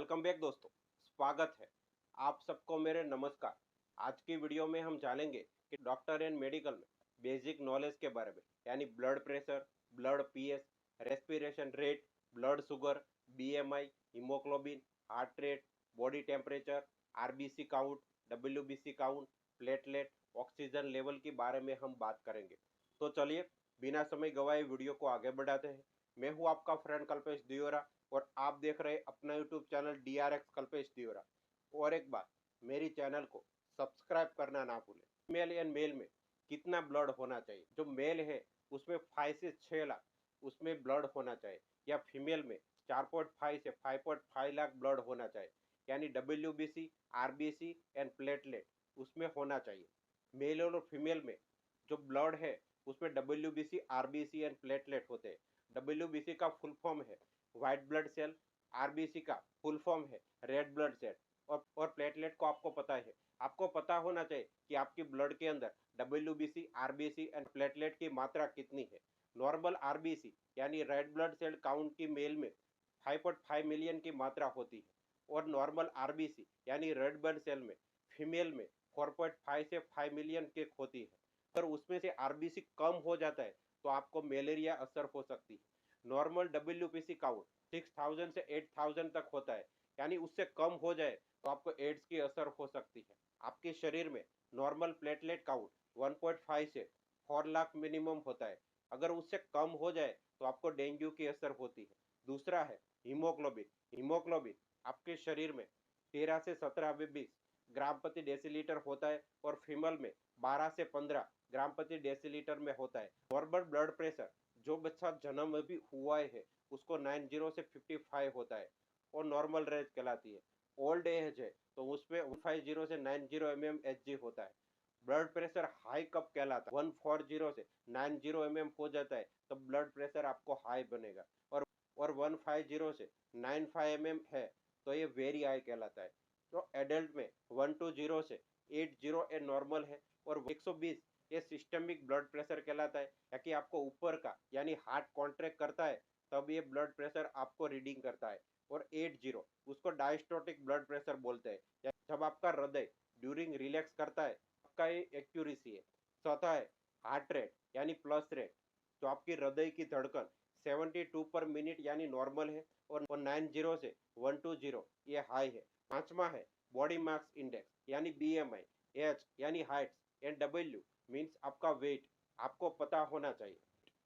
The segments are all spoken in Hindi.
वेलकम बैक दोस्तों, स्वागत है आप सबको मेरे नमस्कार। आज की वीडियो में हम जानेंगे कि डॉक्टर एंड मेडिकल में बेसिक नॉलेज के बारे में, यानी blood pressure, blood pH, respiration rate, blood sugar, BMI, haemoglobin, heart rate, body temperature, RBC count, WBC count, platelet, oxygen level के बारे में हम बात करेंगे। तो चलिए बिना समय गवाए वीडियो को आगे बढ़ाते हैं। मैं हूँ आपका फ्रेंड कल्पेश दियोरा और आप देख रहे हैं अपना YouTube channel DRX Kalpesh Deora. और एक बात, मेरी चैनल को सब्सक्राइब करना ना भूलें। मेल एंड मेल में कितना ब्लड होना चाहिए? जो मेल है उसमें 5 से 6 लाख उसमें ब्लड होना चाहिए, या फीमेल में 4.5 से 5.5 लाख ब्लड होना चाहिए, यानी WBC, RBC एंड प्लेटलेट उसमें होना चाहिए। मेल और फीमेल में जो ब्लड है उसमें WBC, RBC एंड प्लेटलेट होते हैं। WBC का फुल फॉर्म है व्हाइट ब्लड सेल, आरबीसी का फुल फॉर्म है रेड ब्लड सेल, और प्लेटलेट को आपको पता है। आपको पता होना चाहिए कि आपकी ब्लड के अंदर WBC, RBC एंड प्लेटलेट की मात्रा कितनी है। नॉर्मल RBC यानी रेड ब्लड सेल काउंट की मेल में 5.5 मिलियन की मात्रा होती है, और नॉर्मल RBC यानी रेड ब्लड सेल में फीमेल में 4.5 से 5 मिलियन की होती है। अगर उसमें से RBC कम हो जाता है तो आपको मलेरिया असर हो सकती है। नॉर्मल WBC काउंट 6000 से 8000 तक होता है, यानी उससे कम हो जाए तो आपको एड्स की असर हो सकती है। आपके शरीर में नॉर्मल प्लेटलेट काउंट 1.5 से 4 लाख मिनिमम होता है, अगर उससे कम हो जाए तो आपको डेंगू की असर होती है। दूसरा है हीमोग्लोबिन। हीमोग्लोबिन आपके शरीर में 13 से 17 20 ग्राम प्रति डेसीलीटर होता है, और फीमेल में 12 से 15 ग्राम प्रति डेसीलीटर में होता है। नॉर्मल ब्लड प्रेशर जो बच्चा जन्म अभी हुआ है उसको 90 से 55 होता है, और नॉर्मल रेंज कहलाती है। ओल्ड एज है तो उसमें 150 से 90 mmHg होता है। ब्लड प्रेशर हाई कब कहलाता है? 140 से 90 mm हो जाता है तब ब्लड प्रेशर आपको हाई बनेगा, और 150 से 95 है तो ये वेरी हाई कहलाता है। तो एडल्ट में 120 से 80 ए नॉर्मल है, और 120 ये सिस्टमिक ब्लड प्रेशर कहलाता है, या कि आपको ऊपर का यानी हार्ट कॉन्ट्रैक्ट करता है तब ये ब्लड प्रेशर आपको रीडिंग करता है। और 80 उसको डायस्टोटिक ब्लड प्रेशर बोलते हैं, या जब आपका हृदय ड्यूरिंग रिलैक्स करता है आपका ये एक्यूरेसी है। चौथा है हार्ट रेट यानी प्लस रेट, जो आपकी हृदय की धड़कन 72 पर मिनट यानी नॉर्मल है, और 90 से 120 ये हाई है। पांचवा है बॉडी मास इंडेक्स यानी BMI, एच यानी हाइट्स एंड W मीन्स आपका वेट आपको पता होना चाहिए।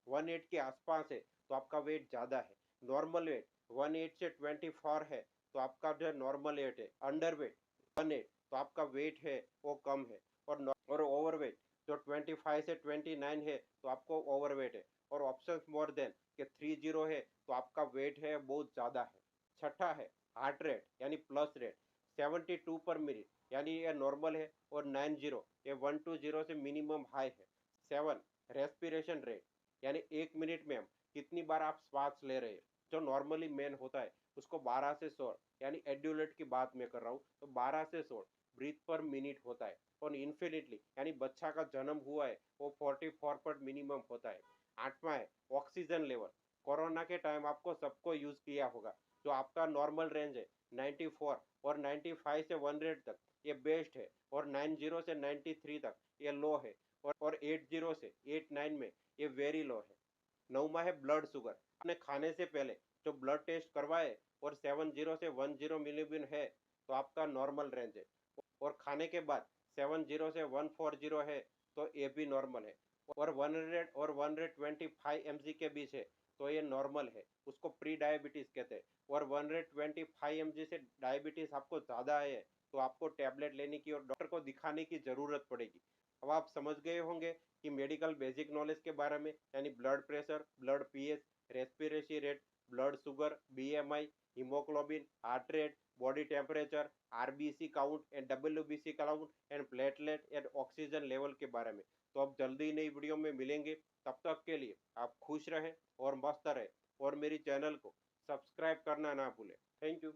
18 के आसपास है तो आपका वेट ज़्यादा है। नॉर्मल वेट 18 से 24 है तो आपका जो नॉर्मल वेट है। अंडर वेट 18 तो आपका वेट है वो कम है, और ओवर वेट जो 25 से 29 है तो आपको ओवर वेट है, और ऑप्शन मोर देन के 30 है तो आपका वेट है बहुत ज़्यादा है। छठा है हार्ट रेट यानी प्लस रेट, 72 पर मिनट यानी ये नॉर्मल है, और 90 ये 120 से मिनिमम हाई है। 7 रेस्पिरेशन रेट यानी 1 मिनट में हम कितनी बार आप श्वास ले रहे हैं, जो नॉर्मली मेन होता है उसको 12 से 16 यानी एड्यूलेट की बात मैं कर रहा हूँ तो 12 से 16 ब्रीथ पर मिनट होता है, और इन्फिनिटली यानी बच्चा का जन्म हुआ है वो 44 पर मिनिमम होता है। आठवां है ऑक्सीजन लेवल। कोरोना के टाइम आपको सबको यूज किया होगा, जो आपका नॉर्मल रेंज है 94 और 95 से 100 तक ये बेस्ट है, और 90 से 93 तक ये लो है, और 80 से 89 में ये वेरी लो है। नौवा है ब्लड शुगर। आपने खाने से पहले जो ब्लड टेस्ट करवाए और 70 से 10 मिलीग्राम है तो आपका नॉर्मल रेंज है, और खाने के बाद 70 से 140 है तो ये भी नॉर्मल है, और 100 और 125 mg के बीच है तो ये नॉर्मल है, उसको प्री डायबिटीज कहते हैं। और 125 mg से डायबिटीज आपको ज़्यादा है तो आपको टैबलेट लेने की और डॉक्टर को दिखाने की ज़रूरत पड़ेगी। अब आप समझ गए होंगे कि मेडिकल बेसिक नॉलेज के बारे में, यानी blood pressure, blood pH, respiratory rate, blood sugar, BMI, haemoglobin, heart rate, body temperature, RBC count and WBC count and platelet and oxygen level के बारे में। तो अब जल्दी नई वीडियो में मिलेंगे, तब तक के लिए आप खुश रहें और मस्त रहें, और मेरी चैनल को सब्सक्राइब करना ना भूलें। Thank you.